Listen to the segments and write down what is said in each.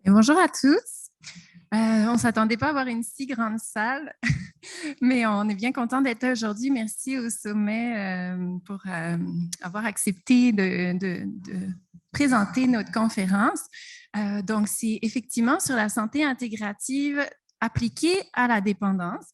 Et bonjour à tous. On ne s'attendait pas à avoir une si grande salle, mais on est bien content d'être là aujourd'hui. Merci au sommet pour avoir accepté de présenter notre conférence. Donc, c'est effectivement sur la santé intégrative appliquée à la dépendance.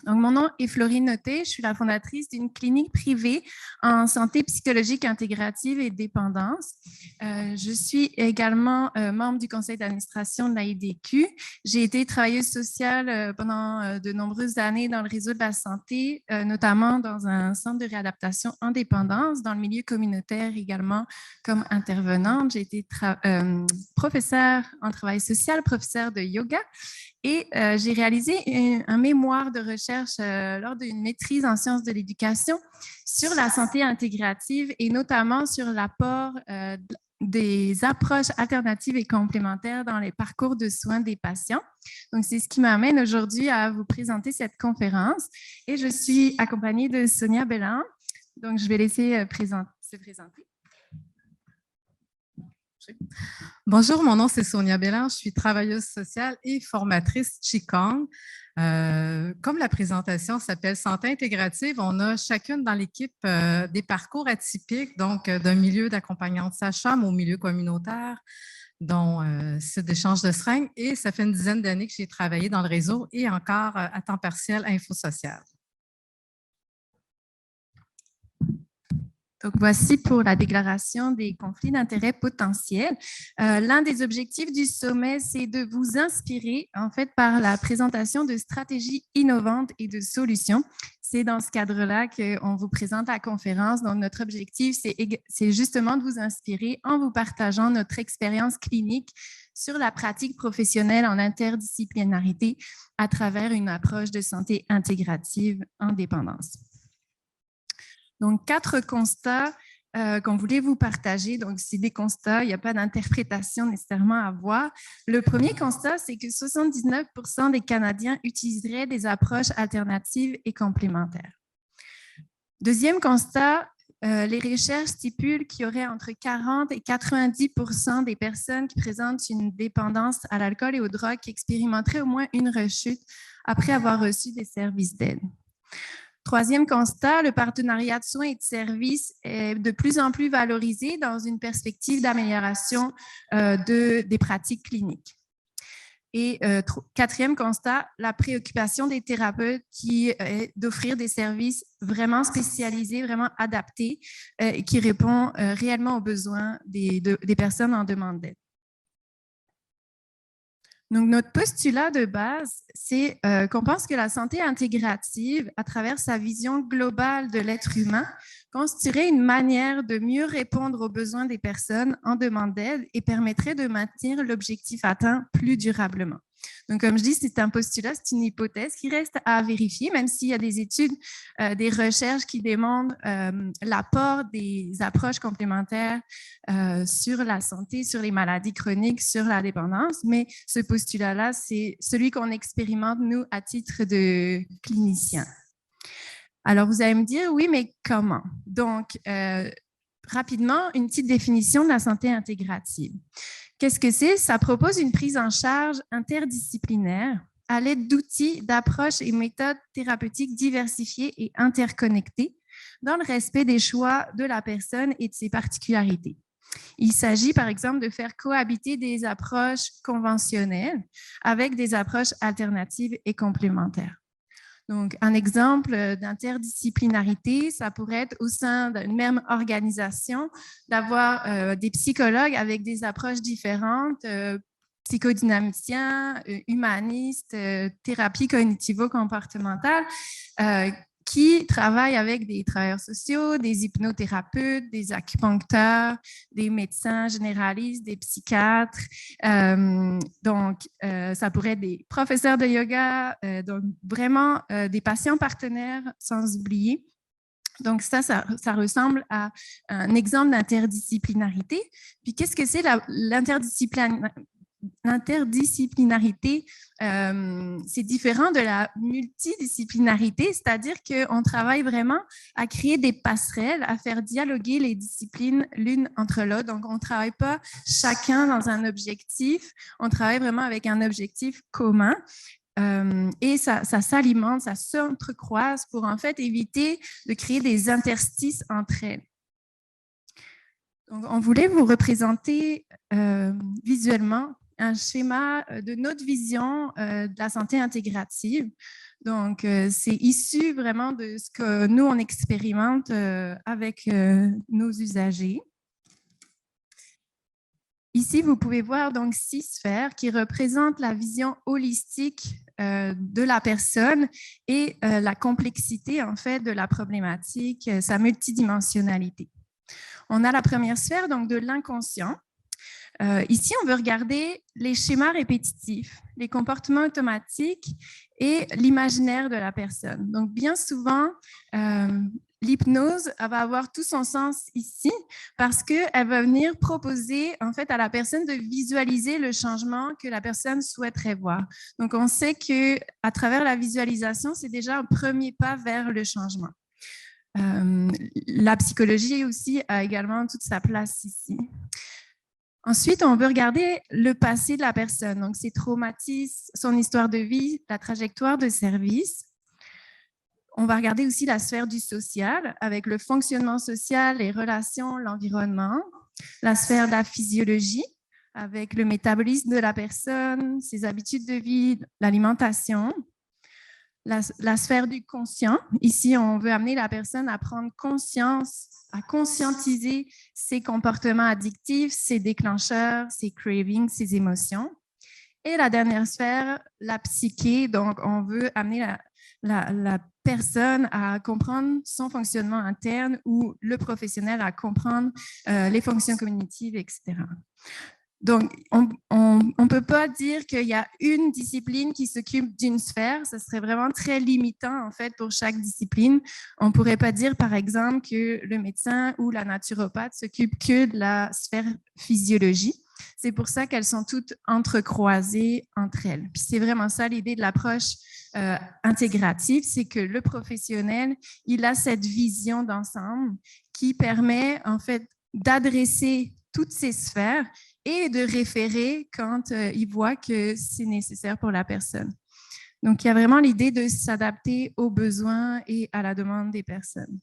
Donc, mon nom est Florine Noté, je suis la fondatrice d'une clinique privée en santé psychologique intégrative et dépendance. Je suis également membre du conseil d'administration de l'AIDQ. J'ai été travailleuse sociale pendant de nombreuses années dans le réseau de la santé, notamment dans un centre de réadaptation en dépendance, dans le milieu communautaire également comme intervenante. J'ai été professeure en travail social, professeure de yoga. Et j'ai réalisé un mémoire de recherche lors d'une maîtrise en sciences de l'éducation sur la santé intégrative et notamment sur l'apport des approches alternatives et complémentaires dans les parcours de soins des patients. Donc, c'est ce qui m'amène aujourd'hui à vous présenter cette conférence. Et je suis accompagnée de Sonia Bellin. Donc, je vais laisser se présenter. Bonjour, mon nom c'est Sonia Bellin, je suis travailleuse sociale et formatrice Qigong. Comme la présentation s'appelle Santé intégrative, on a chacune dans l'équipe des parcours atypiques, donc d'un milieu d'accompagnante sage-femme au milieu communautaire, dont site d'échange de seringues, et ça fait une dizaine d'années que j'ai travaillé dans le réseau et encore à temps partiel infosocial. Donc, voici pour la déclaration des conflits d'intérêts potentiels. L'un des objectifs du sommet, c'est de vous inspirer, en fait, par la présentation de stratégies innovantes et de solutions. C'est dans ce cadre-là qu'on vous présente la conférence. Donc, notre objectif, c'est justement de vous inspirer en vous partageant notre expérience clinique sur la pratique professionnelle en interdisciplinarité à travers une approche de santé intégrative en dépendance. Donc, 4 constats qu'on voulait vous partager. Donc, c'est des constats, il n'y a pas d'interprétation nécessairement à avoir. Le premier constat, c'est que 79% des Canadiens utiliseraient des approches alternatives et complémentaires. Deuxième constat, les recherches stipulent qu'il y aurait entre 40 et 90% des personnes qui présentent une dépendance à l'alcool et aux drogues qui expérimenteraient au moins une rechute après avoir reçu des services d'aide. Troisième constat, le partenariat de soins et de services est de plus en plus valorisé dans une perspective d'amélioration des pratiques cliniques. Et quatrième constat, la préoccupation des thérapeutes qui est d'offrir des services vraiment spécialisés, vraiment adaptés, qui répondent réellement aux besoins des personnes en demande d'aide. Donc, notre postulat de base, c'est qu'on pense que la santé intégrative, à travers sa vision globale de l'être humain, constituerait une manière de mieux répondre aux besoins des personnes en demande d'aide et permettrait de maintenir l'objectif atteint plus durablement. Donc, comme je dis, c'est un postulat, c'est une hypothèse qui reste à vérifier, même s'il y a des études, des recherches qui démontrent l'apport des approches complémentaires sur la santé, sur les maladies chroniques, sur la dépendance. Mais ce postulat-là, c'est celui qu'on expérimente, nous, à titre de cliniciens. Alors, vous allez me dire, oui, mais comment? Donc, rapidement, une petite définition de la santé intégrative. Qu'est-ce que c'est? Ça propose une prise en charge interdisciplinaire à l'aide d'outils, d'approches et méthodes thérapeutiques diversifiées et interconnectées dans le respect des choix de la personne et de ses particularités. Il s'agit, par exemple, de faire cohabiter des approches conventionnelles avec des approches alternatives et complémentaires. Donc, un exemple d'interdisciplinarité, ça pourrait être au sein d'une même organisation d'avoir des psychologues avec des approches différentes, psychodynamiciens, humanistes, thérapie cognitivo-comportementale, qui travaillent avec des travailleurs sociaux, des hypnothérapeutes, des acupuncteurs, des médecins généralistes, des psychiatres. Donc, ça pourrait être des professeurs de yoga, donc vraiment des patients partenaires, sans oublier. Donc, ça ressemble à un exemple d'interdisciplinarité. Puis, qu'est-ce que c'est l'interdisciplinarité? l'interdisciplinarité, c'est différent de la multidisciplinarité, c'est-à-dire qu'on travaille vraiment à créer des passerelles, à faire dialoguer les disciplines l'une entre l'autre. Donc, on ne travaille pas chacun dans un objectif, on travaille vraiment avec un objectif commun. Et ça s'alimente, ça s'entrecroise pour en fait éviter de créer des interstices entre elles. Donc, on voulait vous représenter visuellement un schéma de notre vision de la santé intégrative. Donc, c'est issu vraiment de ce que nous, on expérimente avec nos usagers. Ici, vous pouvez voir donc 6 sphères qui représentent la vision holistique de la personne et la complexité, en fait, de la problématique, sa multidimensionnalité. On a la première sphère, donc de l'inconscient. Ici, on veut regarder les schémas répétitifs, les comportements automatiques et l'imaginaire de la personne. Donc, bien souvent, l'hypnose va avoir tout son sens ici parce qu'elle va venir proposer en fait à la personne de visualiser le changement que la personne souhaiterait voir. Donc, on sait qu'à travers la visualisation, c'est déjà un premier pas vers le changement. La psychologie aussi a également toute sa place ici. Ensuite, on veut regarder le passé de la personne, donc ses traumatismes, son histoire de vie, la trajectoire de service. On va regarder aussi la sphère du social avec le fonctionnement social, les relations, l'environnement, la sphère de la physiologie avec le métabolisme de la personne, ses habitudes de vie, l'alimentation. La sphère du conscient. Ici, on veut amener la personne à prendre conscience, à conscientiser ses comportements addictifs, ses déclencheurs, ses cravings, ses émotions. Et la dernière sphère, la psyché. Donc, on veut amener la personne à comprendre son fonctionnement interne ou le professionnel à comprendre les fonctions cognitives, etc. Donc, on ne peut pas dire qu'il y a une discipline qui s'occupe d'une sphère. Ce serait vraiment très limitant, en fait, pour chaque discipline. On ne pourrait pas dire, par exemple, que le médecin ou la naturopathe s'occupe que de la sphère physiologie. C'est pour ça qu'elles sont toutes entrecroisées entre elles. Puis c'est vraiment ça l'idée de l'approche intégrative, c'est que le professionnel, il a cette vision d'ensemble qui permet, en fait, d'adresser toutes ces sphères et de référer quand il voit que c'est nécessaire pour la personne. Donc, il y a vraiment l'idée de s'adapter aux besoins et à la demande des personnes.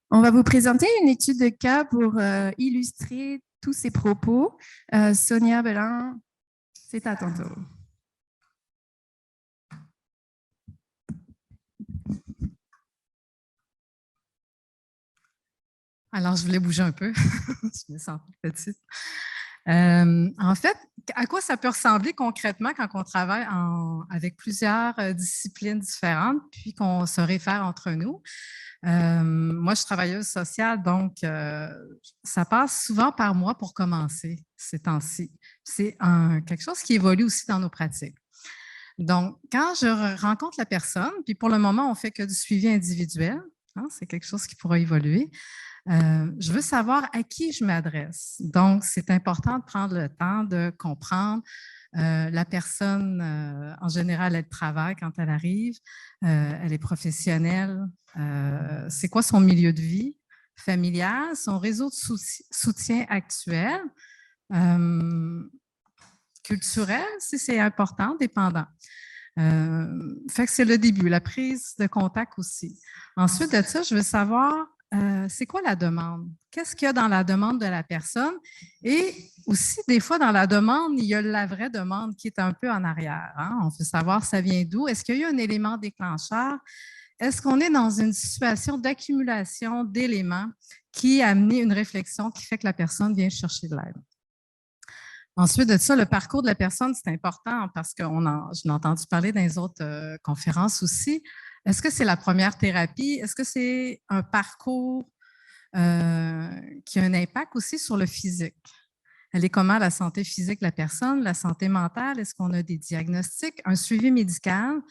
On va vous présenter une étude de cas pour illustrer tous ces propos. Sonia Belin, c'est à ton tour. Alors, je voulais bouger un peu. Je me sens petite. En fait, à quoi ça peut ressembler concrètement quand on travaille avec plusieurs disciplines différentes, puis qu'on se réfère entre nous? Moi, je suis travailleuse sociale, donc ça passe souvent par moi pour commencer ces temps-ci. C'est quelque chose qui évolue aussi dans nos pratiques. Donc, quand je rencontre la personne, puis pour le moment, on ne fait que du suivi individuel, hein, c'est quelque chose qui pourra évoluer. Je veux savoir à qui je m'adresse. Donc, c'est important de prendre le temps de comprendre la personne. En général, elle travaille quand elle arrive, elle est professionnelle. C'est quoi son milieu de vie familial, son réseau de soutien actuel, culturel, si c'est important, dépendant. Fait que c'est le début, la prise de contact aussi. Ensuite de ça, je veux savoir c'est quoi la demande? Qu'est-ce qu'il y a dans la demande de la personne? Et aussi, des fois, dans la demande, il y a la vraie demande qui est un peu en arrière. Hein? On veut savoir ça vient d'où. Est-ce qu'il y a eu un élément déclencheur? Est-ce qu'on est dans une situation d'accumulation d'éléments qui a amené une réflexion qui fait que la personne vient chercher de l'aide? Ensuite de ça, le parcours de la personne, c'est important parce que je l'ai entendu parler dans les autres conférences aussi. Est-ce que c'est la première thérapie? Est-ce que c'est un parcours qui a un impact aussi sur le physique? Elle est comment la santé physique de la personne, la santé mentale? Est-ce qu'on a des diagnostics, un suivi médical?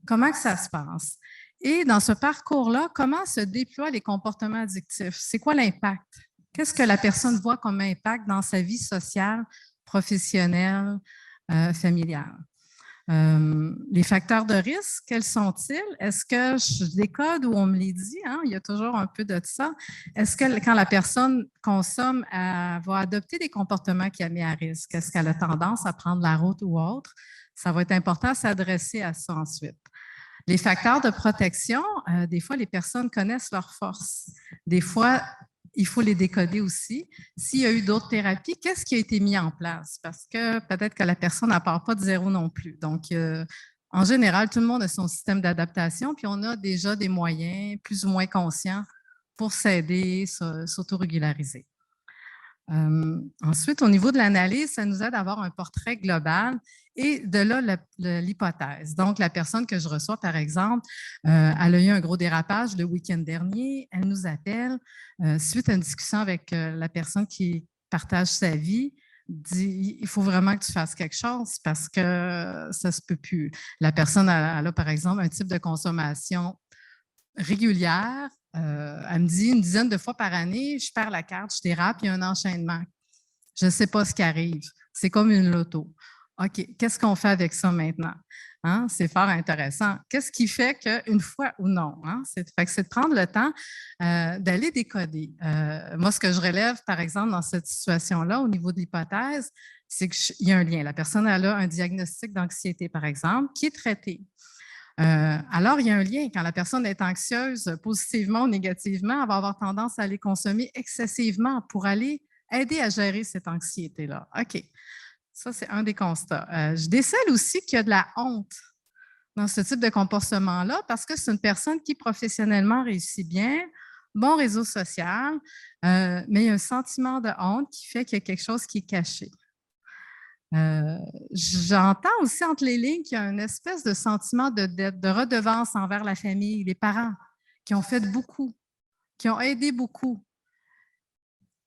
Comment que ça se passe? Et dans ce parcours-là, comment se déploient les comportements addictifs? C'est quoi l'impact? Qu'est-ce que la personne voit comme impact dans sa vie sociale, professionnelle, familiale. Les facteurs de risque, quels sont-ils? Est-ce que je décode ou on me les dit? Hein? Il y a toujours un peu de ça. Est-ce que quand la personne consomme, elle va adopter des comportements qui la mettent à risque? Est-ce qu'elle a tendance à prendre la route ou autre? Ça va être important de s'adresser à ça ensuite. Les facteurs de protection, des fois, les personnes connaissent leurs forces. Des fois, il faut les décoder aussi. S'il y a eu d'autres thérapies, qu'est-ce qui a été mis en place? Parce que peut-être que la personne ne part pas de zéro non plus. Donc, en général, tout le monde a son système d'adaptation, puis on a déjà des moyens plus ou moins conscients pour s'aider, s'autorégulariser. Ensuite, au niveau de l'analyse, ça nous aide à avoir un portrait global et de là, l'hypothèse. Donc, la personne que je reçois, par exemple, elle a eu un gros dérapage le week-end dernier. Elle nous appelle suite à une discussion avec la personne qui partage sa vie, dit il faut vraiment que tu fasses quelque chose parce que ça ne se peut plus. La personne elle a, par exemple, un type de consommation régulière. Elle me dit une dizaine de fois par année, je perds la carte, je dérape, il y a un enchaînement. Je ne sais pas ce qui arrive. C'est comme une loto. OK, qu'est-ce qu'on fait avec ça maintenant? Hein? C'est fort intéressant. Qu'est-ce qui fait qu'une fois ou non? Hein? C'est de prendre le temps d'aller décoder. Moi, ce que je relève, par exemple, dans cette situation-là, au niveau de l'hypothèse, c'est qu'il y a un lien. La personne elle a un diagnostic d'anxiété, par exemple, qui est traité. Alors, il y a un lien. Quand la personne est anxieuse, positivement ou négativement, elle va avoir tendance à aller consommer excessivement pour aller aider à gérer cette anxiété-là. OK. Ça, c'est un des constats. Je décèle aussi qu'il y a de la honte dans ce type de comportement-là parce que c'est une personne qui professionnellement réussit bien, bon réseau social, mais il y a un sentiment de honte qui fait qu'il y a quelque chose qui est caché. J'entends aussi entre les lignes qu'il y a une espèce de sentiment de dette, de redevance envers la famille, les parents qui ont fait beaucoup, qui ont aidé beaucoup.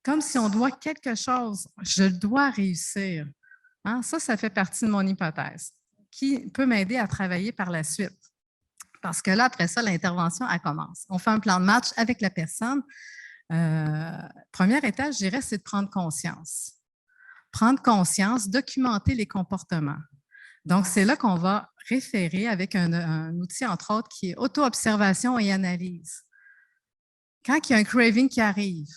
Comme si on doit quelque chose, je dois réussir. Hein? Ça fait partie de mon hypothèse qui peut m'aider à travailler par la suite. Parce que là, après ça, l'intervention, elle commence. On fait un plan de match avec la personne. Première étape, je dirais, c'est de prendre conscience. Prendre conscience, documenter les comportements. Donc, c'est là qu'on va référer avec un outil, entre autres, qui est auto-observation et analyse. Quand il y a un craving qui arrive,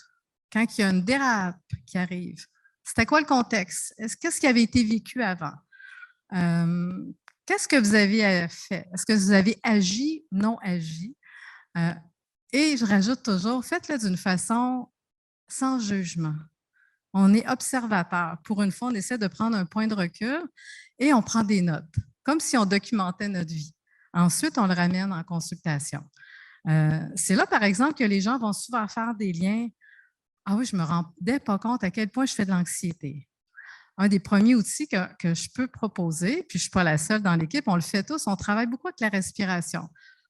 quand il y a une dérape qui arrive, c'était quoi le contexte? Qu'est-ce qui avait été vécu avant? Qu'est-ce que vous avez fait? Est-ce que vous avez agi, non agi? Et je rajoute toujours, faites-le d'une façon sans jugement. On est observateur. Pour une fois, on essaie de prendre un point de recul et on prend des notes, comme si on documentait notre vie. Ensuite, on le ramène en consultation. C'est là, par exemple, que les gens vont souvent faire des liens. Ah oui, je ne me rendais pas compte à quel point je fais de l'anxiété. Un des premiers outils que je peux proposer, puis je ne suis pas la seule dans l'équipe, on le fait tous, on travaille beaucoup avec la respiration.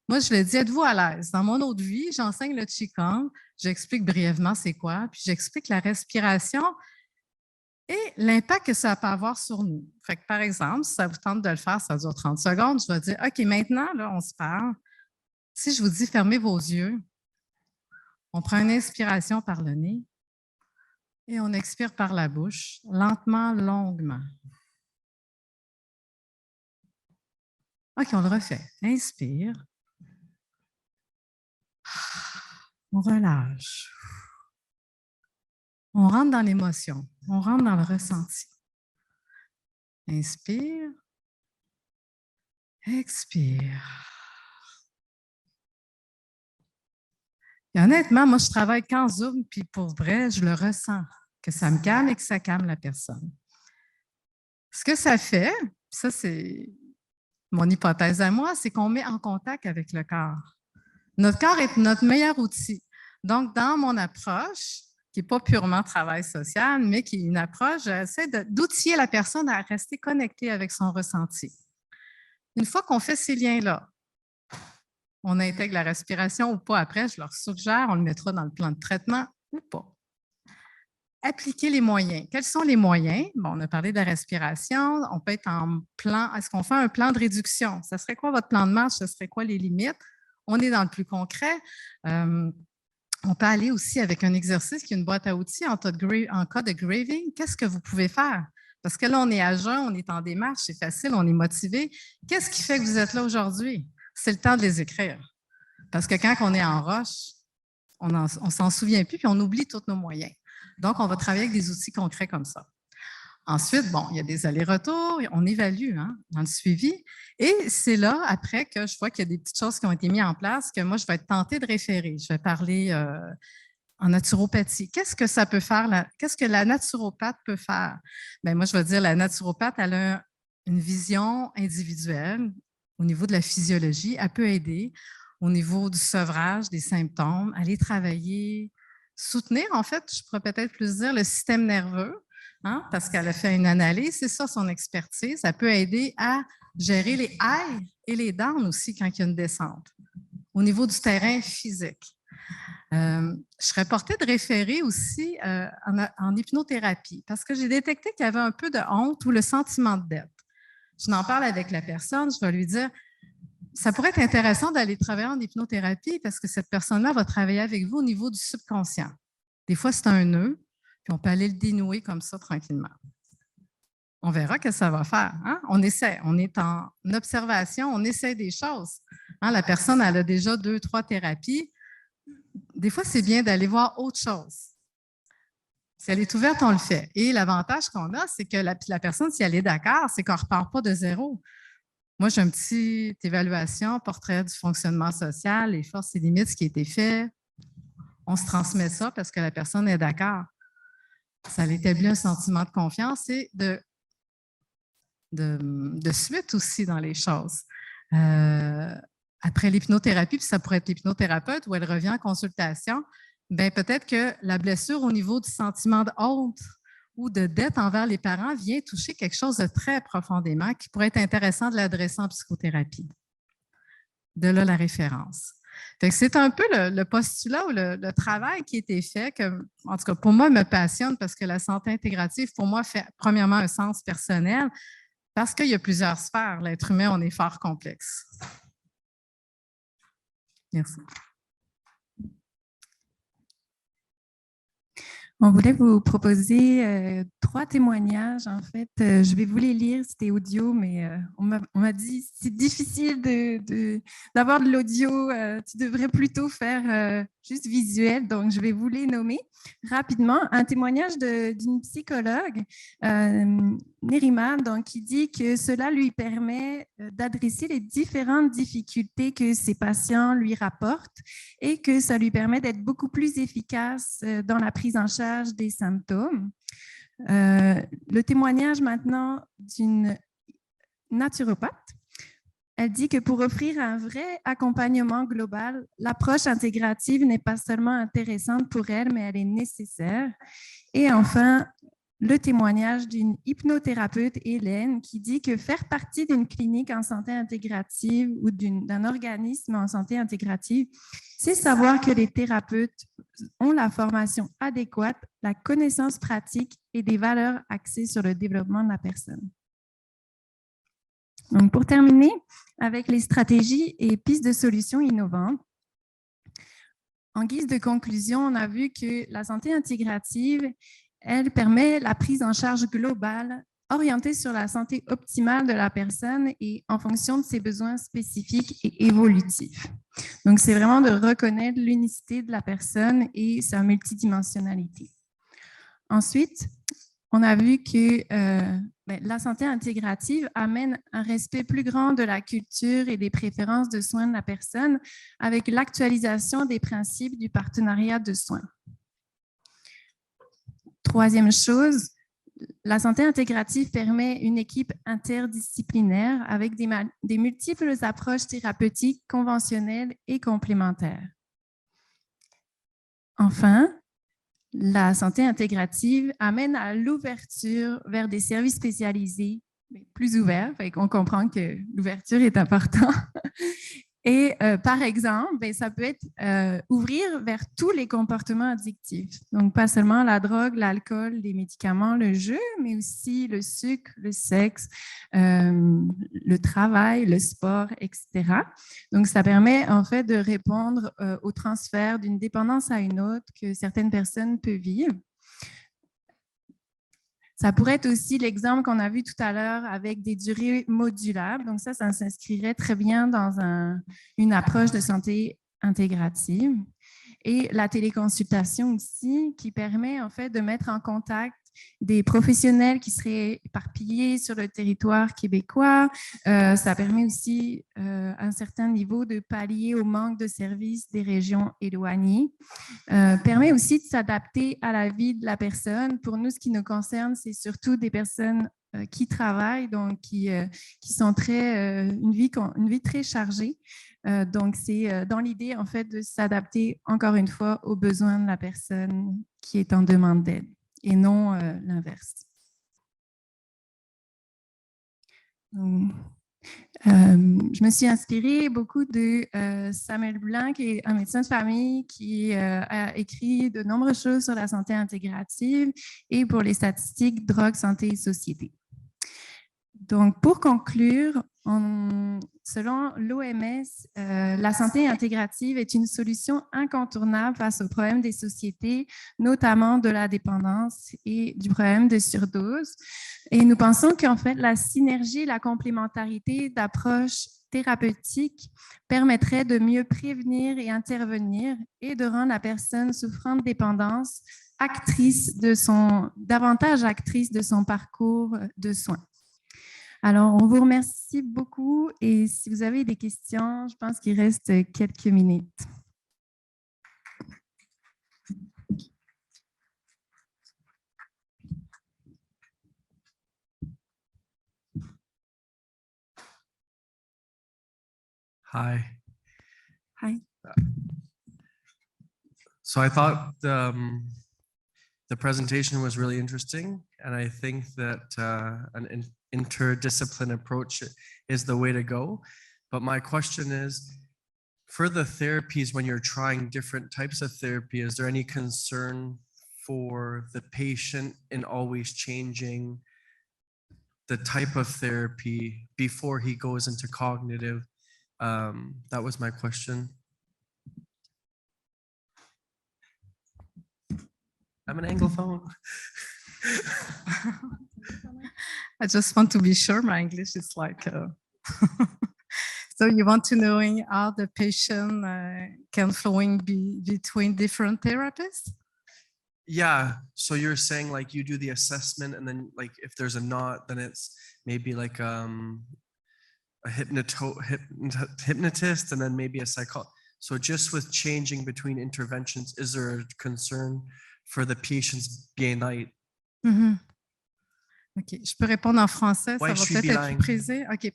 Moi, je le dis, êtes-vous à l'aise? Dans mon autre vie, j'enseigne le Qigong, j'explique brièvement c'est quoi, puis j'explique la respiration et l'impact que ça peut avoir sur nous. Fait que, par exemple, si ça vous tente de le faire, ça dure 30 secondes, je vais dire, OK, maintenant, là, on se parle. Si je vous dis fermez vos yeux, on prend une inspiration par le nez et on expire par la bouche, lentement, longuement. OK, on le refait. Inspire. On relâche. On rentre dans l'émotion. On rentre dans le ressenti. Inspire. Expire. Et honnêtement, moi, je travaille qu'en Zoom, puis pour vrai, je le ressens, que ça me calme et que ça calme la personne. Ce que ça fait, ça c'est mon hypothèse à moi, c'est qu'on met en contact avec le corps. Notre corps est notre meilleur outil. Donc, dans mon approche, qui n'est pas purement travail social, mais qui est une approche, j'essaie d'outiller la personne à rester connectée avec son ressenti. Une fois qu'on fait ces liens-là, on intègre la respiration ou pas après, je leur suggère, on le mettra dans le plan de traitement ou pas. Appliquer les moyens. Quels sont les moyens? Bon, on a parlé de la respiration. On peut être en plan. Est-ce qu'on fait un plan de réduction? Ça serait quoi votre plan de marche? Ce serait quoi les limites? On est dans le plus concret. On peut aller aussi avec un exercice qui est une boîte à outils en cas de graving. Qu'est-ce que vous pouvez faire? Parce que là, on est à jeun, on est en démarche, c'est facile, on est motivé. Qu'est-ce qui fait que vous êtes là aujourd'hui? C'est le temps de les écrire. Parce que quand on est en roche, on s'en souvient plus, puis on oublie tous nos moyens. Donc, on va travailler avec des outils concrets comme ça. Ensuite, bon, il y a des allers-retours, on évalue dans le suivi. Et c'est là, après, que je vois qu'il y a des petites choses qui ont été mises en place, que moi, je vais être tentée de référer. Je vais parler en naturopathie. Qu'est-ce que ça peut faire? Qu'est-ce que la naturopathe peut faire? Bien, moi, je vais dire, la naturopathe, elle a une vision individuelle au niveau de la physiologie. Elle peut aider au niveau du sevrage des symptômes, aller travailler, soutenir, en fait, je pourrais peut-être plus dire, le système nerveux. Parce qu'elle a fait une analyse, c'est ça son expertise. Ça peut aider à gérer les highs et les downs aussi quand il y a une descente, au niveau du terrain physique. Je serais portée de référer aussi en hypnothérapie parce que j'ai détecté qu'il y avait un peu de honte ou le sentiment de dette. Je n'en parle avec la personne, je vais lui dire, ça pourrait être intéressant d'aller travailler en hypnothérapie parce que cette personne-là va travailler avec vous au niveau du subconscient. Des fois, c'est un nœud. Puis on peut aller le dénouer comme ça tranquillement. On verra ce que ça va faire. On essaie, on est en observation, on essaie des choses. La personne, elle a déjà 2, 3 thérapies. Des fois, c'est bien d'aller voir autre chose. Si elle est ouverte, on le fait. Et l'avantage qu'on a, c'est que la personne, si elle est d'accord, c'est qu'on ne repart pas de zéro. Moi, j'ai une petite évaluation, portrait du fonctionnement social, les forces et limites, ce qui a été fait. On se transmet ça parce que la personne est d'accord. Ça établit un sentiment de confiance et de suite aussi dans les choses. Après l'hypnothérapie, puis ça pourrait être l'hypnothérapeute où elle revient en consultation, bien peut-être que la blessure au niveau du sentiment de honte ou de dette envers les parents vient toucher quelque chose de très profondément qui pourrait être intéressant de l'adresser en psychothérapie. De là la référence. C'est un peu le postulat ou le travail qui a été fait, que, en tout cas, pour moi, me passionne parce que la santé intégrative, pour moi, fait premièrement un sens personnel parce qu'il y a plusieurs sphères. L'être humain, on est fort complexe. Merci. On voulait vous proposer 3 témoignages. En fait, je vais vous les lire. C'était audio, mais on m'a dit c'est difficile d'avoir de l'audio. Tu devrais plutôt faire juste visuel. Donc, je vais vous les nommer rapidement. Un témoignage d'une psychologue, Nerima, donc, qui dit que cela lui permet d'adresser les différentes difficultés que ses patients lui rapportent et que ça lui permet d'être beaucoup plus efficace dans la prise en charge des symptômes. Le témoignage maintenant d'une naturopathe. Elle dit que pour offrir un vrai accompagnement global, l'approche intégrative n'est pas seulement intéressante pour elle, mais elle est nécessaire. Et enfin, le témoignage d'une hypnothérapeute, Hélène, qui dit que faire partie d'une clinique en santé intégrative ou d'un organisme en santé intégrative, c'est savoir que les thérapeutes ont la formation adéquate, la connaissance pratique et des valeurs axées sur le développement de la personne. Donc, pour terminer avec les stratégies et pistes de solutions innovantes, en guise de conclusion, on a vu que la santé intégrative, elle permet la prise en charge globale orientée sur la santé optimale de la personne et en fonction de ses besoins spécifiques et évolutifs. Donc, c'est vraiment de reconnaître l'unicité de la personne et sa multidimensionnalité. Ensuite, on a vu que la santé intégrative amène un respect plus grand de la culture et des préférences de soins de la personne avec l'actualisation des principes du partenariat de soins. Troisième chose, la santé intégrative permet une équipe interdisciplinaire avec des multiples approches thérapeutiques conventionnelles et complémentaires. Enfin, la santé intégrative amène à l'ouverture vers des services spécialisés, mais plus ouverts. On comprend que l'ouverture est importante. Et par exemple, ça peut être ouvrir vers tous les comportements addictifs. Donc, pas seulement la drogue, l'alcool, les médicaments, le jeu, mais aussi le sucre, le sexe, le travail, le sport, etc. Donc, ça permet en fait de répondre au transfert d'une dépendance à une autre que certaines personnes peuvent vivre. Ça pourrait être aussi l'exemple qu'on a vu tout à l'heure avec des durées modulables. Donc ça s'inscrirait très bien dans une approche de santé intégrative. Et la téléconsultation aussi, qui permet en fait de mettre en contact des professionnels qui seraient éparpillés sur le territoire québécois. Ça permet aussi, à un certain niveau, de pallier au manque de services des régions éloignées. Permet aussi de s'adapter à la vie de la personne. Pour nous, ce qui nous concerne, c'est surtout des personnes qui travaillent, donc qui sont une vie très chargée. Donc, c'est dans l'idée, en fait, de s'adapter, encore une fois, aux besoins de la personne qui est en demande d'aide et non l'inverse. Je me suis inspirée beaucoup de Samuel Blanc, qui est un médecin de famille qui a écrit de nombreuses choses sur la santé intégrative et pour les statistiques drogue, santé et société. Donc, pour conclure, selon l'OMS, la santé intégrative est une solution incontournable face aux problèmes des sociétés, notamment de la dépendance et du problème de surdose. Et nous pensons qu'en fait, la synergie et la complémentarité d'approches thérapeutiques permettrait de mieux prévenir et intervenir et de rendre la personne souffrant de dépendance davantage actrice de son parcours de soins. Alors, on vous remercie beaucoup et si vous avez des questions, je pense qu'il reste quelques minutes. Hi. Hi. So I thought the presentation was really interesting, and I think that an interdiscipline approach is the way to go. But my question is, for the therapies, when you're trying different types of therapy, is there any concern for the patient in always changing the type of therapy before he goes into cognitive? That was my question. I'm an Anglophone. I just want to be sure my English is like, so you want to know how the patient can flowing between different therapists? Yeah, so you're saying like you do the assessment and then like if there's a knot, then it's maybe like a hypnotist and then maybe a psychologist. So just with changing between interventions, is there a concern for the patient's bien-être? Mm-hmm. OK. Je peux répondre en français, Ouais, ça va peut-être être plus précis. OK.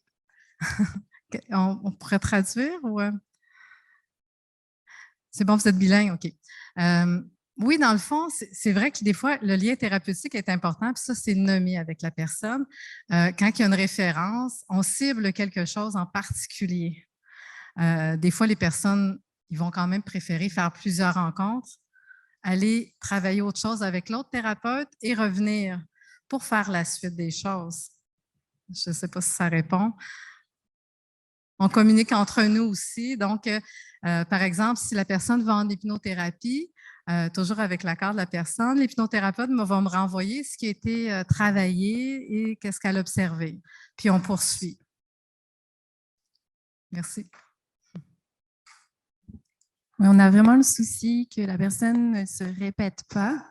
On pourrait traduire ou... C'est bon, vous êtes bilingue, OK. Oui, dans le fond, c'est vrai que des fois, le lien thérapeutique est important, puis ça, c'est nommé avec la personne. Quand il y a une référence, on cible quelque chose en particulier. Des fois, les personnes, ils vont quand même préférer faire plusieurs rencontres, aller travailler autre chose avec l'autre thérapeute et revenir pour faire la suite des choses. Je ne sais pas si ça répond. On communique entre nous aussi. Donc, par exemple, si la personne va en hypnothérapie, toujours avec l'accord de la personne, l'hypnothérapeute va me renvoyer ce qui a été travaillé et qu'est-ce qu'elle a observé. Puis, on poursuit. Merci. On a vraiment le souci que la personne ne se répète pas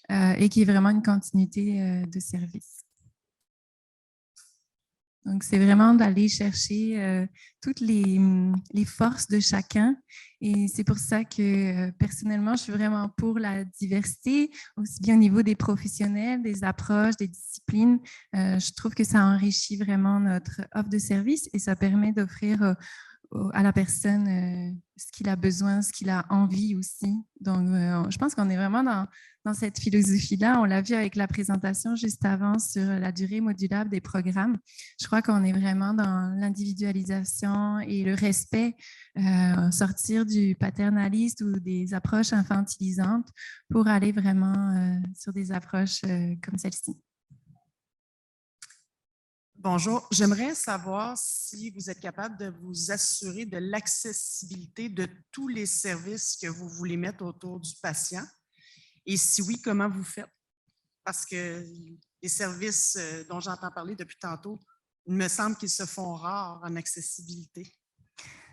et qu'il y ait vraiment une continuité de service. Donc, c'est vraiment d'aller chercher toutes les forces de chacun. Et c'est pour ça que, personnellement, je suis vraiment pour la diversité, aussi bien au niveau des professionnels, des approches, des disciplines. Je trouve que ça enrichit vraiment notre offre de service et ça permet d'offrir à la personne ce qu'il a besoin, ce qu'il a envie aussi. Donc, je pense qu'on est vraiment dans cette philosophie-là. On l'a vu avec la présentation juste avant sur la durée modulable des programmes. Je crois qu'on est vraiment dans l'individualisation et le respect, sortir du paternaliste ou des approches infantilisantes pour aller vraiment sur des approches comme celle-ci. Bonjour, j'aimerais savoir si vous êtes capable de vous assurer de l'accessibilité de tous les services que vous voulez mettre autour du patient. Et si oui, comment vous faites? Parce que les services dont j'entends parler depuis tantôt, il me semble qu'ils se font rares en accessibilité.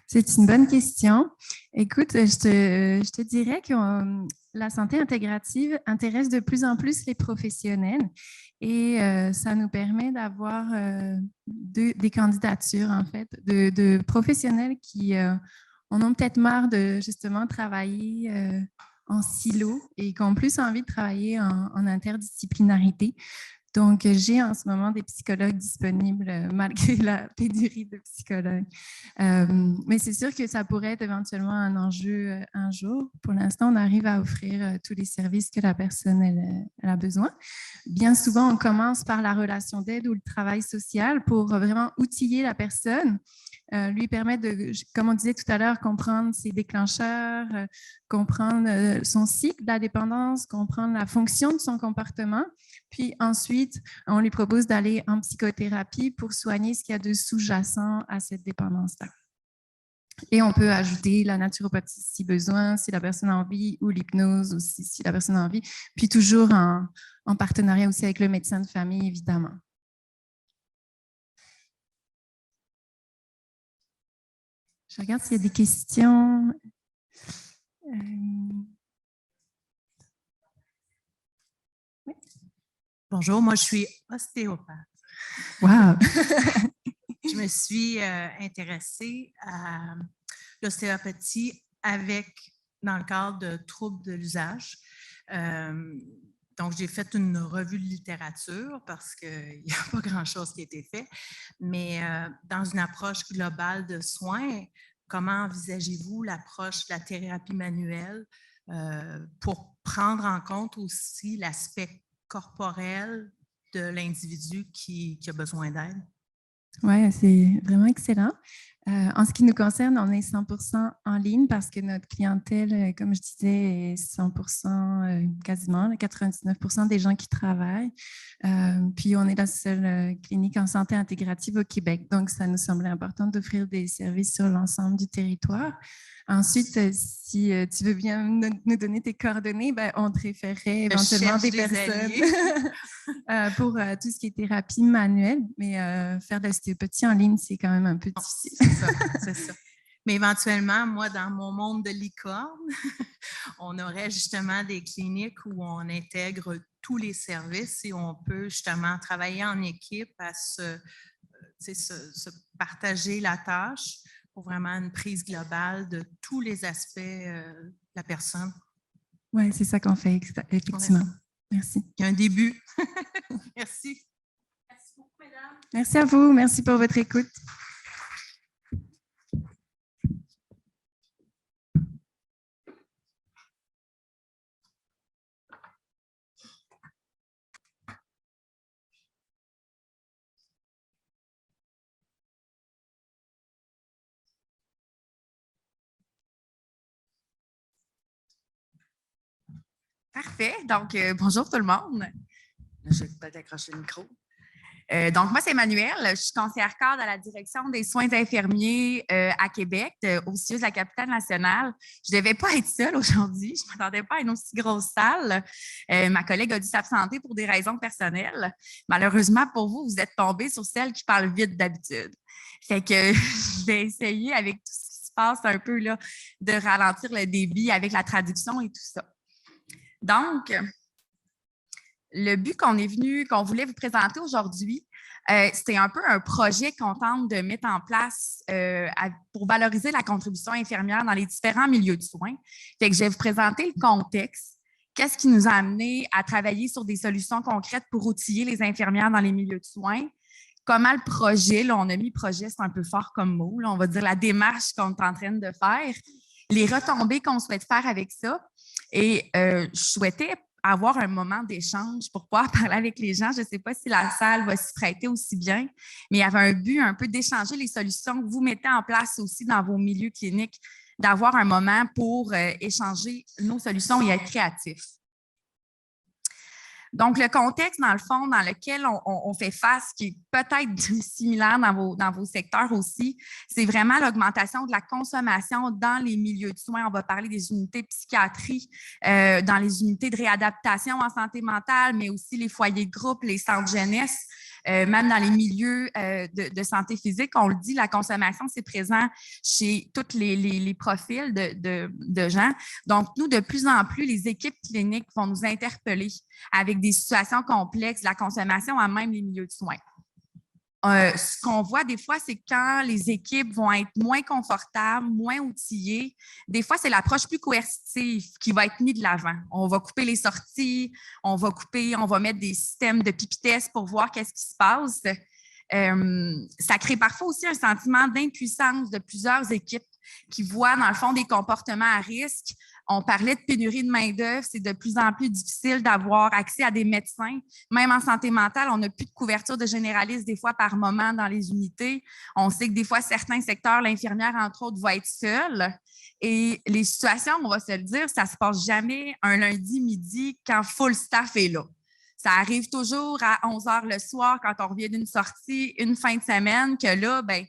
C'est une bonne question. Écoute, je te dirais que la santé intégrative intéresse de plus en plus les professionnels et ça nous permet d'avoir des candidatures, en fait, de professionnels qui en ont peut-être marre de justement travailler en silo et qui ont plus envie de travailler en interdisciplinarité. Donc, j'ai en ce moment des psychologues disponibles malgré la pénurie de psychologues. Mais c'est sûr que ça pourrait être éventuellement un enjeu un jour. Pour l'instant, on arrive à offrir tous les services que la personne elle a besoin. Bien souvent, on commence par la relation d'aide ou le travail social pour vraiment outiller la personne, lui permettre de, comme on disait tout à l'heure, comprendre ses déclencheurs, comprendre son cycle de la dépendance, comprendre la fonction de son comportement. Puis ensuite, on lui propose d'aller en psychothérapie pour soigner ce qu'il y a de sous-jacent à cette dépendance-là. Et on peut ajouter la naturopathie si besoin, si la personne a envie, ou l'hypnose aussi si la personne a envie. Puis toujours en partenariat aussi avec le médecin de famille, évidemment. Je regarde s'il y a des questions. Oui. Bonjour, moi je suis ostéopathe. Wow! Je me suis intéressée à l'ostéopathie dans le cadre de troubles de l'usage. Donc, j'ai fait une revue de littérature parce qu'il n'y a pas grand-chose qui a été fait. Mais dans une approche globale de soins, comment envisagez-vous l'approche de la thérapie manuelle pour prendre en compte aussi l'aspect corporel de l'individu qui a besoin d'aide? Oui, c'est vraiment excellent. En ce qui nous concerne, on est 100% en ligne parce que notre clientèle, comme je disais, est 100%, quasiment, 99% des gens qui travaillent. Puis, on est la seule clinique en santé intégrative au Québec. Donc, ça nous semblait important d'offrir des services sur l'ensemble du territoire. Ensuite, si tu veux bien nous donner tes coordonnées, ben, on te référerait éventuellement des personnes pour tout ce qui est thérapie manuelle. Mais faire de l'ostéopathie en ligne, c'est quand même un peu difficile. C'est ça. Mais éventuellement, moi, dans mon monde de licorne, on aurait justement des cliniques où on intègre tous les services et on peut justement travailler en équipe à se partager la tâche pour vraiment une prise globale de tous les aspects de la personne. Oui, c'est ça qu'on fait, effectivement. Merci. Il y a un début. Merci. Merci beaucoup, mesdames. Merci à vous. Merci pour votre écoute. Parfait. Donc, bonjour tout le monde. Je vais peut-être accrocher le micro. Donc, moi, c'est Emmanuelle. Je suis conseillère cadre à la direction des soins infirmiers à Québec, au CIUS de la capitale nationale. Je ne devais pas être seule aujourd'hui. Je ne m'attendais pas à une aussi grosse salle. Ma collègue a dû s'absenter pour des raisons personnelles. Malheureusement, pour vous, vous êtes tombée sur celle qui parle vite d'habitude. Fait que je vais essayer, avec tout ce qui se passe un peu, là, de ralentir le débit avec la traduction et tout ça. Donc, le but qu'on voulait vous présenter aujourd'hui, c'était un peu un projet qu'on tente de mettre en place pour valoriser la contribution infirmière dans les différents milieux de soins. Fait que je vais vous présenter le contexte. Qu'est-ce qui nous a amené à travailler sur des solutions concrètes pour outiller les infirmières dans les milieux de soins? Comment le projet, là, on a mis projet, c'est un peu fort comme mot, là, on va dire la démarche qu'on est en train de faire, les retombées qu'on souhaite faire avec ça. Et je souhaitais avoir un moment d'échange pour pouvoir parler avec les gens. Je ne sais pas si la salle va s'y prêter aussi bien, mais il y avait un but un peu d'échanger les solutions que vous mettez en place aussi dans vos milieux cliniques, d'avoir un moment pour échanger nos solutions et être créatifs. Donc, le contexte, dans le fond, dans lequel on fait face, qui est peut-être similaire dans vos secteurs aussi, c'est vraiment l'augmentation de la consommation dans les milieux de soins. On va parler des unités de psychiatrie, dans les unités de réadaptation en santé mentale, mais aussi les foyers de groupe, les centres jeunesse. Même dans les milieux de santé physique, on le dit, la consommation, c'est présent chez tous les profils de gens. Donc, nous, de plus en plus, les équipes cliniques vont nous interpeller avec des situations complexes, la consommation à même les milieux de soins. Ce qu'on voit des fois, c'est quand les équipes vont être moins confortables, moins outillées, des fois, c'est l'approche plus coercitive qui va être mise de l'avant. On va couper les sorties, on va mettre des systèmes de pipi-tests pour voir qu'est-ce qui se passe. Ça crée parfois aussi un sentiment d'impuissance de plusieurs équipes qui voient, dans le fond, des comportements à risque. On parlait de pénurie de main-d'œuvre. C'est de plus en plus difficile d'avoir accès à des médecins. Même en santé mentale, on n'a plus de couverture de généralistes des fois par moment dans les unités. On sait que des fois, certains secteurs, l'infirmière, entre autres, va être seule. Et les situations, on va se le dire, ça ne se passe jamais un lundi midi quand full staff est là. Ça arrive toujours à 11 h le soir quand on revient d'une sortie, une fin de semaine, que là, ben,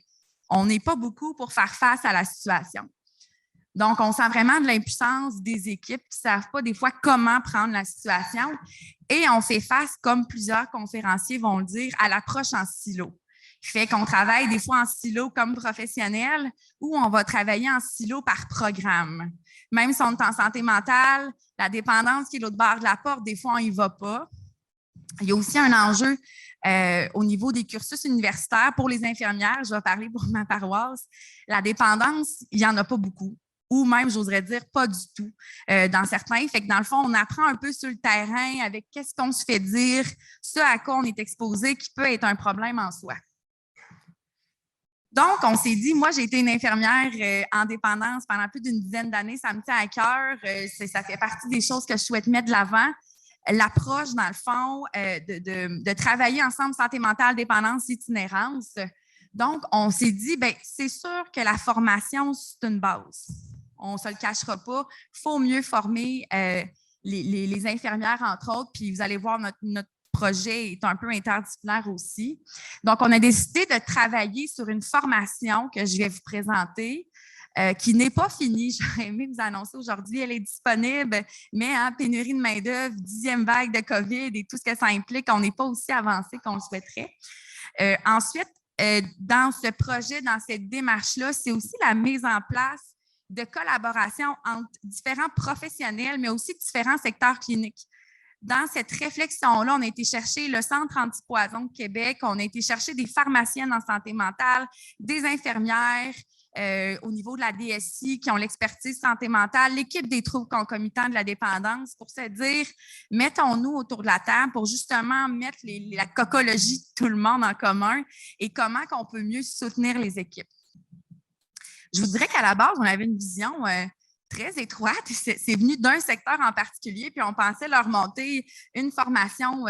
on n'est pas beaucoup pour faire face à la situation. Donc, on sent vraiment de l'impuissance des équipes qui ne savent pas des fois comment prendre la situation. Et on fait face, comme plusieurs conférenciers vont le dire, à l'approche en silo. Fait qu'on travaille des fois en silo comme professionnel ou on va travailler en silo par programme. Même si on est en santé mentale, la dépendance qui est l'autre bord de la porte, des fois, on n'y va pas. Il y a aussi un enjeu au niveau des cursus universitaires pour les infirmières. Je vais parler pour ma paroisse. La dépendance, il n'y en a pas beaucoup. Ou même, j'oserais dire, pas du tout dans certains. Fait que dans le fond, on apprend un peu sur le terrain avec qu'est-ce qu'on se fait dire, ce à quoi on est exposé, qui peut être un problème en soi. Donc, on s'est dit, moi, j'ai été une infirmière en dépendance pendant plus d'une dizaine d'années. Ça me tient à cœur. Ça fait partie des choses que je souhaite mettre de l'avant. L'approche, dans le fond, de travailler ensemble santé mentale, dépendance, itinérance. Donc, on s'est dit, bien, c'est sûr que la formation, c'est une base. On ne se le cachera pas. Il faut mieux former les infirmières, entre autres, puis vous allez voir, notre projet est un peu interdisciplinaire aussi. Donc, on a décidé de travailler sur une formation que je vais vous présenter, qui n'est pas finie. J'aurais aimé vous annoncer aujourd'hui. Elle est disponible, mais pénurie de main-d'œuvre, 10e vague de COVID et tout ce que ça implique, on n'est pas aussi avancé qu'on le souhaiterait. Ensuite, dans ce projet, dans cette démarche-là, c'est aussi la mise en place de collaboration entre différents professionnels, mais aussi différents secteurs cliniques. Dans cette réflexion-là, on a été chercher le Centre antipoison de Québec, on a été chercher des pharmaciennes en santé mentale, des infirmières au niveau de la DSI qui ont l'expertise santé mentale, l'équipe des troubles concomitants de la dépendance pour se dire, mettons-nous autour de la table pour justement mettre la cocologie de tout le monde en commun et comment qu'on peut mieux soutenir les équipes. Je vous dirais qu'à la base, on avait une vision très étroite. C'est venu d'un secteur en particulier, puis on pensait leur monter une formation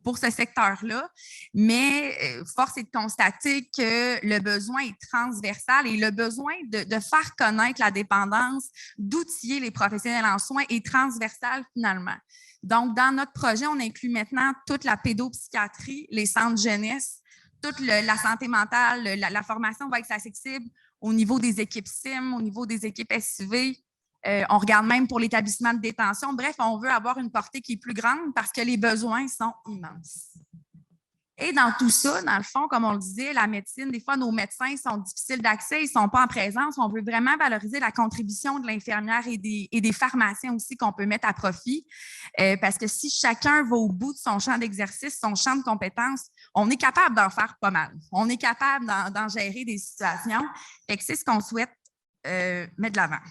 pour ce secteur-là. Mais force est de constater que le besoin est transversal et le besoin de faire connaître la dépendance, d'outiller les professionnels en soins est transversal finalement. Donc, dans notre projet, on inclut maintenant toute la pédopsychiatrie, les centres jeunesse, toute la santé mentale, la formation va être accessible au niveau des équipes SIM, au niveau des équipes SUV. On regarde même pour l'établissement de détention. Bref, on veut avoir une portée qui est plus grande parce que les besoins sont immenses. Et dans tout ça, dans le fond, comme on le disait, la médecine, des fois, nos médecins sont difficiles d'accès, ils ne sont pas en présence. On veut vraiment valoriser la contribution de l'infirmière et des pharmaciens aussi qu'on peut mettre à profit. Parce que si chacun va au bout de son champ d'exercice, son champ de compétences, on est capable d'en faire pas mal. On est capable d'en gérer des situations. Et c'est ce qu'on souhaite mettre de l'avant.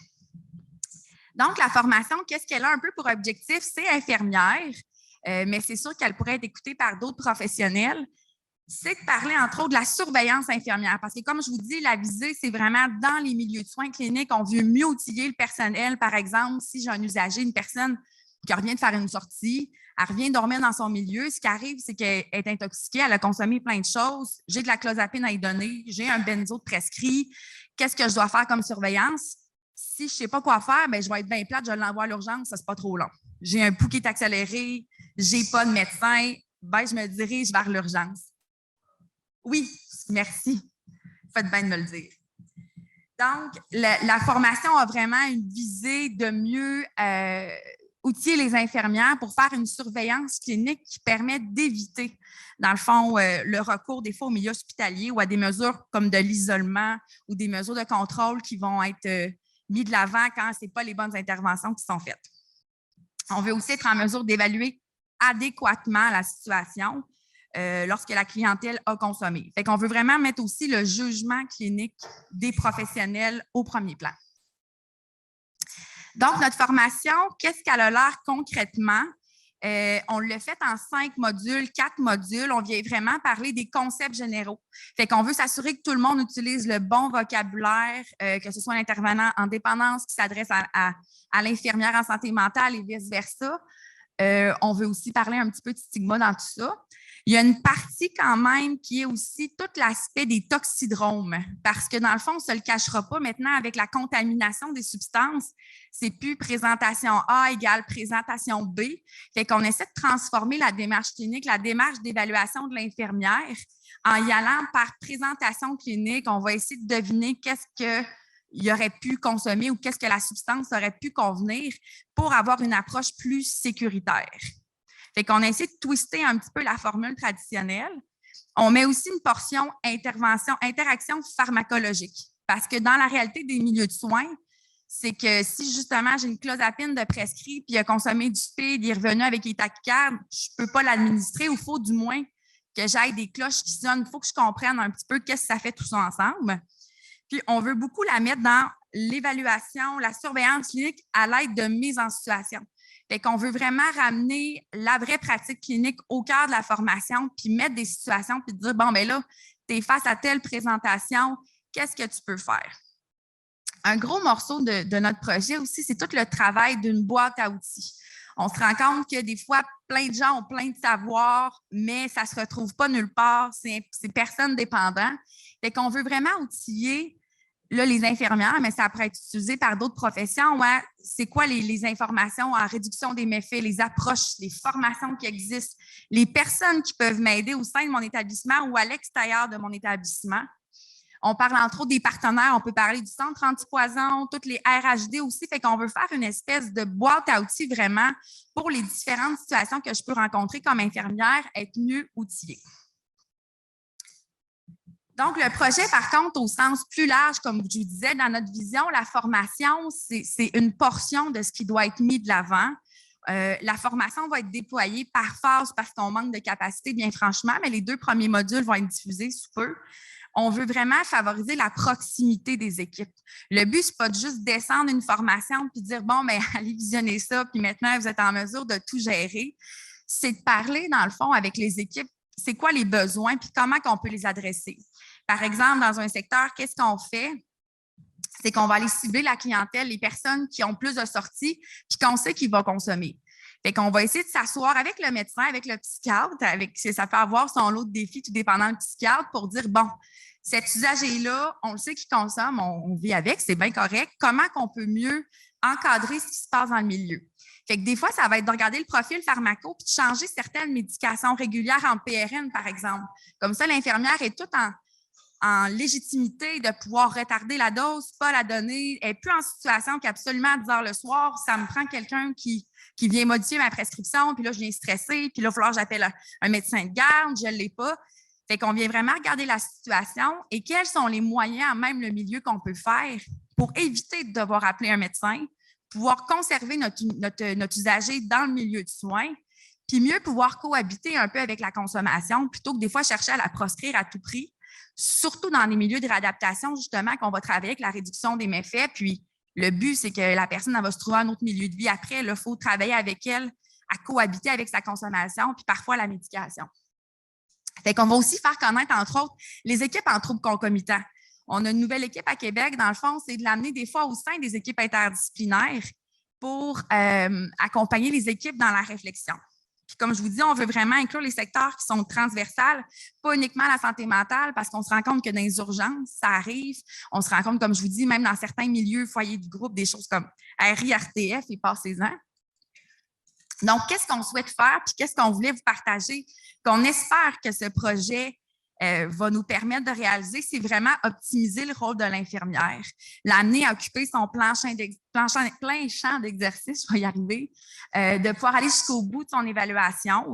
Donc, la formation, qu'est-ce qu'elle a un peu pour objectif? C'est infirmière, mais c'est sûr qu'elle pourrait être écoutée par d'autres professionnels. C'est de parler, entre autres, de la surveillance infirmière. Parce que, comme je vous dis, la visée, c'est vraiment dans les milieux de soins cliniques. On veut mieux outiller le personnel. Par exemple, si j'ai un usager, une personne qui revient de faire une sortie, elle revient dormir dans son milieu. Ce qui arrive, c'est qu'elle est intoxiquée, elle a consommé plein de choses. J'ai de la clozapine à lui donner, j'ai un benzo de prescrit. Qu'est-ce que je dois faire comme surveillance? Si je ne sais pas quoi faire, bien, je vais être bien plate, je l'envoie à l'urgence, ça, c'est pas trop long. J'ai un pouls qui est accéléré, j'ai pas de médecin, ben, je me dirige vers l'urgence. Oui, merci. Faites bien de me le dire. Donc, la formation a vraiment une visée de mieux outiller les infirmières pour faire une surveillance clinique qui permet d'éviter, dans le fond, le recours des fois au milieu hospitalier ou à des mesures comme de l'isolement ou des mesures de contrôle qui vont être mises de l'avant quand ce n'est pas les bonnes interventions qui sont faites. On veut aussi être en mesure d'évaluer adéquatement la situation lorsque la clientèle a consommé. Fait qu'on veut vraiment mettre aussi le jugement clinique des professionnels au premier plan. Donc, notre formation, qu'est-ce qu'elle a l'air concrètement? On l'a fait en 5 modules, 4 modules. On vient vraiment parler des concepts généraux. Fait qu'on veut s'assurer que tout le monde utilise le bon vocabulaire, que ce soit un intervenant en dépendance qui s'adresse à l'infirmière en santé mentale et vice-versa. On veut aussi parler un petit peu de stigma dans tout ça. Il y a une partie quand même qui est aussi tout l'aspect des toxidromes, parce que dans le fond, on ne se le cachera pas maintenant avec la contamination des substances. C'est plus présentation A égale présentation B. Fait qu'on essaie de transformer la démarche clinique, la démarche d'évaluation de l'infirmière en y allant par présentation clinique. On va essayer de deviner qu'est-ce qu'il aurait pu consommer ou qu'est-ce que la substance aurait pu convenir pour avoir une approche plus sécuritaire. Fait qu'on a essayé de twister un petit peu la formule traditionnelle. On met aussi une portion interaction pharmacologique, parce que dans la réalité des milieux de soins, c'est que si justement j'ai une clozapine de prescrit, puis il a consommé du speed, il est revenu avec les tachycardes, je ne peux pas l'administrer, ou il faut du moins que j'aille des cloches qui sonnent. Il faut que je comprenne un petit peu qu'est-ce que ça fait tout ça ensemble. Puis on veut beaucoup la mettre dans l'évaluation, la surveillance clinique à l'aide de mise en situation. Fait qu'on veut vraiment ramener la vraie pratique clinique au cœur de la formation, puis mettre des situations, puis dire, bon, bien là, tu es face à telle présentation, qu'est-ce que tu peux faire? Un gros morceau de notre projet aussi, c'est tout le travail d'une boîte à outils. On se rend compte que des fois, plein de gens ont plein de savoirs, mais ça ne se retrouve pas nulle part, c'est personne dépendant. Fait qu'on veut vraiment outiller là, les infirmières, mais ça pourrait être utilisé par d'autres professions. Ouais, c'est quoi les informations en réduction des méfaits, les approches, les formations qui existent, les personnes qui peuvent m'aider au sein de mon établissement ou à l'extérieur de mon établissement. On parle entre autres des partenaires, on peut parler du centre antipoison, toutes les RHD aussi, fait qu'on veut faire une espèce de boîte à outils vraiment pour les différentes situations que je peux rencontrer comme infirmière, être mieux outillée. Donc, le projet, par contre, au sens plus large, comme je vous disais, dans notre vision, la formation, c'est une portion de ce qui doit être mis de l'avant. La formation va être déployée par phase parce qu'on manque de capacité, bien franchement, mais les 2 premiers modules vont être diffusés sous peu. On veut vraiment favoriser la proximité des équipes. Le but, ce n'est pas de juste descendre une formation puis dire, bon, bien, allez visionner ça, puis maintenant, vous êtes en mesure de tout gérer. C'est de parler, dans le fond, avec les équipes, c'est quoi les besoins, puis comment on peut les adresser. Par exemple, dans un secteur, qu'est-ce qu'on fait? C'est qu'on va aller cibler la clientèle, les personnes qui ont plus de sorties, puis qu'on sait qu'ils vont consommer. Fait qu'on va essayer de s'asseoir avec le médecin, avec le psychiatre, ça peut avoir son lot de défis tout dépendant du psychiatre pour dire, bon, cet usager-là, on le sait qu'il consomme, on vit avec, c'est bien correct. Comment qu'on peut mieux encadrer ce qui se passe dans le milieu? Fait que des fois, ça va être de regarder le profil pharmaco puis de changer certaines médications régulières en PRN, par exemple. Comme ça, l'infirmière est toute en légitimité de pouvoir retarder la dose, pas la donner. Elle n'est plus en situation qu'absolument à 10 heures le soir, ça me prend quelqu'un qui vient modifier ma prescription, puis là, je viens stresser, puis là, il va falloir que j'appelle un médecin de garde, je ne l'ai pas. Fait qu'on vient vraiment regarder la situation et quels sont les moyens, même le milieu qu'on peut faire pour éviter de devoir appeler un médecin, pouvoir conserver notre usager dans le milieu de soins, puis mieux pouvoir cohabiter un peu avec la consommation plutôt que des fois chercher à la proscrire à tout prix, surtout dans les milieux de réadaptation, justement, qu'on va travailler avec la réduction des méfaits. Puis le but, c'est que la personne elle va se trouver un autre milieu de vie après. Il faut travailler avec elle à cohabiter avec sa consommation, puis parfois la médication. Fait qu'on va aussi faire connaître, entre autres, les équipes en troubles concomitants. On a une nouvelle équipe à Québec. Dans le fond, c'est de l'amener des fois au sein des équipes interdisciplinaires pour accompagner les équipes dans la réflexion. Puis comme je vous dis, on veut vraiment inclure les secteurs qui sont transversales, pas uniquement la santé mentale, parce qu'on se rend compte que dans les urgences, ça arrive. On se rend compte, comme je vous dis, même dans certains milieux, foyers du groupe, des choses comme RI, RTF et passez-en. Donc, qu'est-ce qu'on souhaite faire, puis qu'est-ce qu'on voulait vous partager, qu'on espère que ce projet va nous permettre de réaliser, c'est vraiment optimiser le rôle de l'infirmière, l'amener à occuper son plein champ d'exercice, je vais y arriver, de pouvoir aller jusqu'au bout de son évaluation.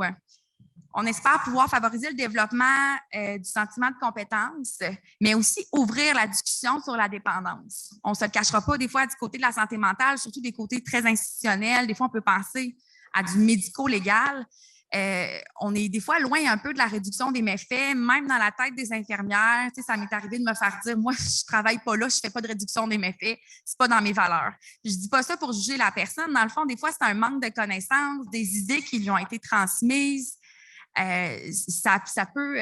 On espère pouvoir favoriser le développement du sentiment de compétence, mais aussi ouvrir la discussion sur la dépendance. On ne se le cachera pas, des fois, du côté de la santé mentale, surtout des côtés très institutionnels, des fois, on peut penser à du médico-légal. On est des fois loin un peu de la réduction des méfaits, même dans la tête des infirmières. Tu sais, ça m'est arrivé de me faire dire, moi, je ne travaille pas là, je ne fais pas de réduction des méfaits, ce n'est pas dans mes valeurs. Je ne dis pas ça pour juger la personne. Dans le fond, des fois, c'est un manque de connaissances, des idées qui lui ont été transmises. Ça peut,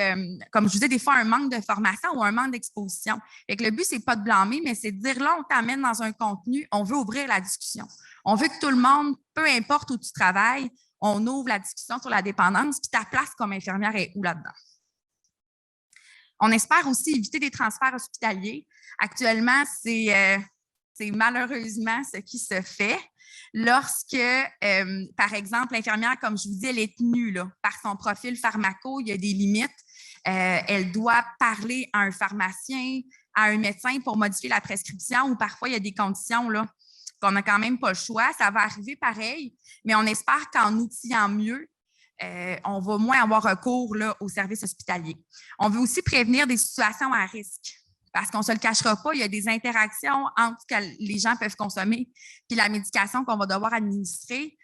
comme je vous disais, des fois un manque de formation ou un manque d'exposition. Fait que le but, c'est pas de blâmer, mais c'est de dire là, on t'amène dans un contenu, on veut ouvrir la discussion. On veut que tout le monde, peu importe où tu travailles, on ouvre la discussion sur la dépendance, puis ta place comme infirmière est où là-dedans. On espère aussi éviter des transferts hospitaliers. Actuellement, c'est malheureusement ce qui se fait. Lorsque, par exemple, l'infirmière, comme je vous dis, elle est tenue là, par son profil pharmaco, il y a des limites. Elle doit parler à un pharmacien, à un médecin pour modifier la prescription ou parfois, il y a des conditions là, qu'on n'a quand même pas le choix. Ça va arriver pareil, mais on espère qu'en outillant mieux, on va moins avoir recours là, aux services hospitaliers. On veut aussi prévenir des situations à risque. Parce qu'on ne se le cachera pas, il y a des interactions entre ce que les gens peuvent consommer et la médication qu'on va devoir administrer.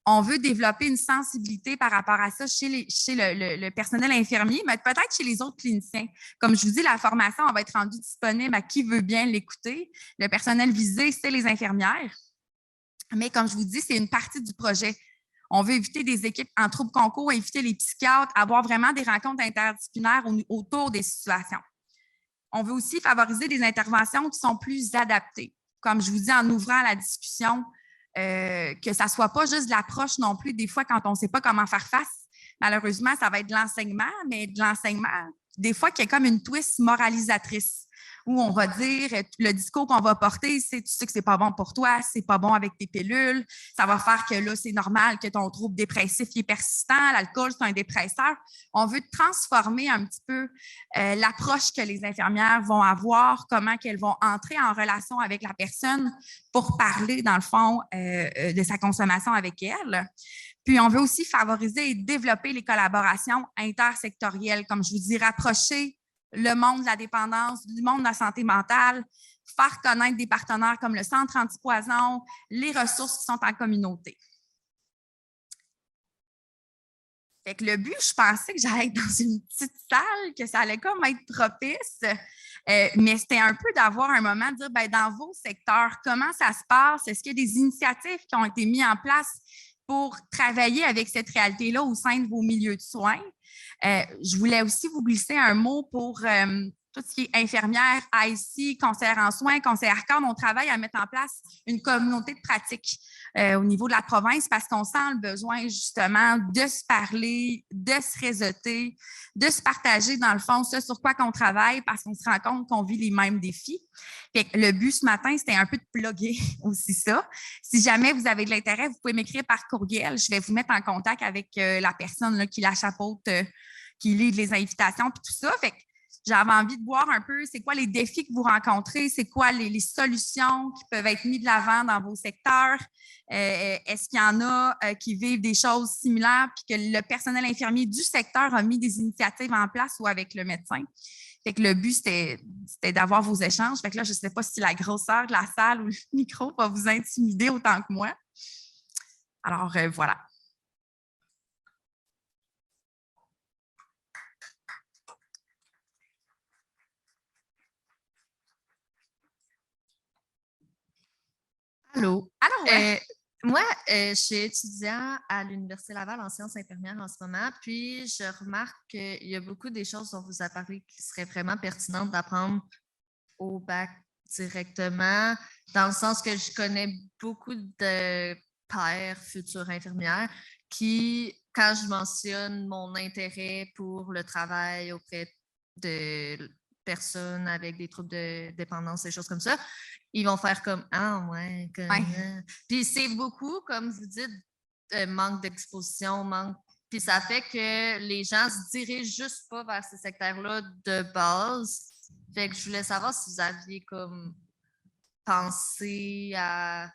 On veut développer une sensibilité par rapport à ça chez le personnel infirmier, mais peut-être chez les autres cliniciens. Comme je vous dis, la formation va être rendue disponible à qui veut bien l'écouter. Le personnel visé, c'est les infirmières. Mais comme je vous dis, c'est une partie du projet. On veut éviter des équipes en troubles concours, éviter les psychiatres, avoir vraiment des rencontres interdisciplinaires autour des situations. On veut aussi favoriser des interventions qui sont plus adaptées. Comme je vous dis, en ouvrant la discussion, que ça ne soit pas juste de l'approche non plus. Des fois, quand on ne sait pas comment faire face, malheureusement, ça va être de l'enseignement, mais de l'enseignement, des fois, qu'il y a comme une twist moralisatrice où on va dire, le discours qu'on va porter, c'est tu sais que c'est pas bon pour toi, c'est pas bon avec tes pilules, ça va faire que là, c'est normal que ton trouble dépressif est persistant, l'alcool, c'est un dépresseur. On veut transformer un petit peu l'approche que les infirmières vont avoir, comment qu'elles vont entrer en relation avec la personne pour parler, dans le fond, de sa consommation avec elle. Puis, on veut aussi favoriser et développer les collaborations intersectorielles, comme je vous dis, rapprocher le monde de la dépendance, du monde de la santé mentale, faire connaître des partenaires comme le Centre antipoison, les ressources qui sont en communauté. Fait que le but, je pensais que j'allais être dans une petite salle, que ça allait comme être propice, mais c'était un peu d'avoir un moment de dire, bien, dans vos secteurs, comment ça se passe? Est-ce qu'il y a des initiatives qui ont été mises en place pour travailler avec cette réalité-là au sein de vos milieux de soins? Je voulais aussi vous glisser un mot pour tout ce qui est infirmière, IC, conseillère en soins, conseillère cadre. On travaille à mettre en place une communauté de pratique au niveau de la province parce qu'on sent le besoin justement de se parler, de se réseauter, de se partager dans le fond ce sur quoi qu'on travaille parce qu'on se rend compte qu'on vit les mêmes défis. Fait que le but ce matin, c'était un peu de plugger aussi ça. Si jamais vous avez de l'intérêt, vous pouvez m'écrire par courriel. Je vais vous mettre en contact avec la personne là, qui la chapeaute, qui lit les invitations puis tout ça. Fait que j'avais envie de voir un peu c'est quoi les défis que vous rencontrez, c'est quoi les solutions qui peuvent être mises de l'avant dans vos secteurs. Est-ce qu'il y en a qui vivent des choses similaires puis que le personnel infirmier du secteur a mis des initiatives en place ou avec le médecin? Fait que le but, c'était d'avoir vos échanges. Fait que là, je ne sais pas si la grosseur de la salle ou le micro va vous intimider autant que moi. Alors, voilà. Allô. Alors, ouais. Moi, je suis étudiant à l'Université Laval en sciences infirmières en ce moment, puis je remarque qu'il y a beaucoup des choses dont vous avez parlé qui seraient vraiment pertinentes d'apprendre au bac directement, dans le sens que je connais beaucoup de pères futures infirmières qui, quand je mentionne mon intérêt pour le travail auprès de personnes avec des troubles de dépendance, des choses comme ça, ils vont faire comme « Ah ouais, comme... Ouais. Puis c'est beaucoup, comme vous dites, manque d'exposition, puis ça fait que les gens se dirigent juste pas vers ces secteurs-là de base. Fait que je voulais savoir si vous aviez comme pensé à,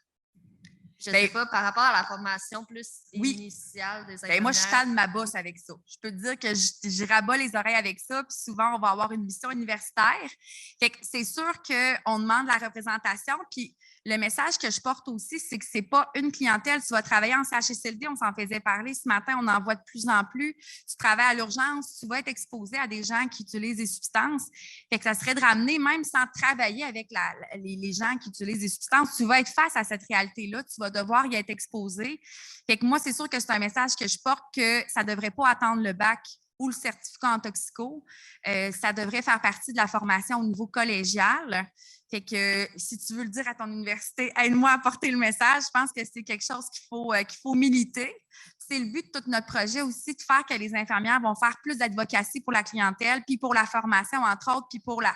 je sais pas, par rapport à la formation plus Oui. initiale des infirmières. Moi, je calme ma bosse avec ça. Je peux te dire que je rabats les oreilles avec ça, puis souvent, on va avoir une mission universitaire. Fait que c'est sûr qu'on demande la représentation, puis le message que je porte aussi, c'est que c'est pas une clientèle. Tu vas travailler en CHSLD, on s'en faisait parler ce matin, on en voit de plus en plus. Tu travailles à l'urgence, tu vas être exposé à des gens qui utilisent des substances. Fait que ça serait de ramener, même sans travailler avec les gens qui utilisent des substances, tu vas être face à cette réalité-là, tu vas devoir y être exposé. Fait que moi, c'est sûr que c'est un message que je porte que ça ne devrait pas attendre le bac ou le certificat en toxico. Ça devrait faire partie de la formation au niveau collégial. Fait que si tu veux le dire à ton université, aide-moi à porter le message. Je pense que c'est quelque chose qu'il faut militer. C'est le but de tout notre projet aussi, de faire que les infirmières vont faire plus d'advocacy pour la clientèle, puis pour la formation, entre autres, puis pour la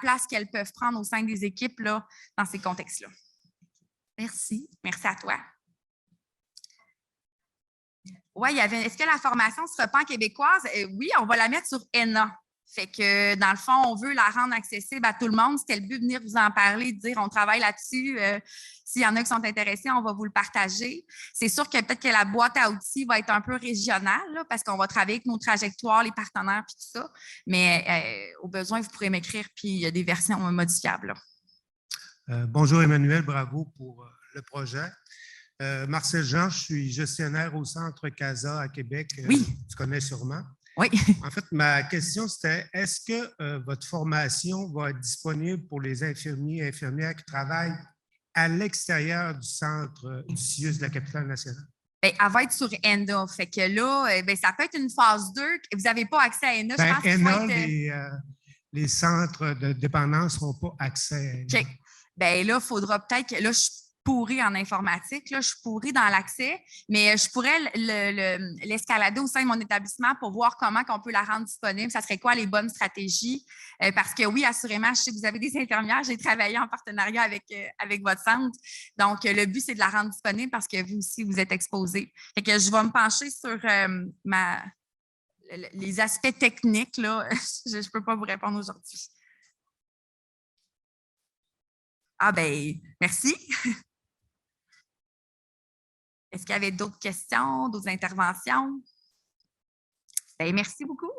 place qu'elles peuvent prendre au sein des équipes là, dans ces contextes-là. Merci. Merci à toi. Oui, est-ce que la formation ne sera pas en québécoise? Oui, on va la mettre sur ENA. Fait que, dans le fond, on veut la rendre accessible à tout le monde. C'était le but de venir vous en parler, de dire on travaille là-dessus. S'il y en a qui sont intéressés, on va vous le partager. C'est sûr que peut-être que la boîte à outils va être un peu régionale, là, parce qu'on va travailler avec nos trajectoires, les partenaires, puis tout ça. Mais au besoin, vous pourrez m'écrire, puis il y a des versions modifiables. Bonjour Emmanuel, bravo pour le projet. Marcel Jean, je suis gestionnaire au Centre CASA à Québec. Oui. Tu connais sûrement. Oui. En fait, ma question, c'était est-ce que votre formation va être disponible pour les infirmiers et infirmières qui travaillent à l'extérieur du centre du CIUS de la capitale nationale? Bien, elle va être sur ENA. Fait que là, ça peut être une phase 2. Vous n'avez pas accès à ENA. Je pense qu'il faut être... les centres de dépendance n'ont pas accès à ENA. OK. Bien là, il faudra peut-être que... Là, je suis pourrie en informatique, là, je suis pourrie dans l'accès, mais je pourrais l'escalader au sein de mon établissement pour voir comment on peut la rendre disponible. Ça serait quoi les bonnes stratégies? Parce que oui, assurément, je sais que vous avez des infirmières. J'ai travaillé en partenariat avec votre centre. Donc, le but, c'est de la rendre disponible parce que vous aussi, vous êtes exposés. Fait que je vais me pencher sur les aspects techniques. Là. Je ne peux pas vous répondre aujourd'hui. Ah ben, merci. Est-ce qu'il y avait d'autres questions, d'autres interventions? Bien, merci beaucoup.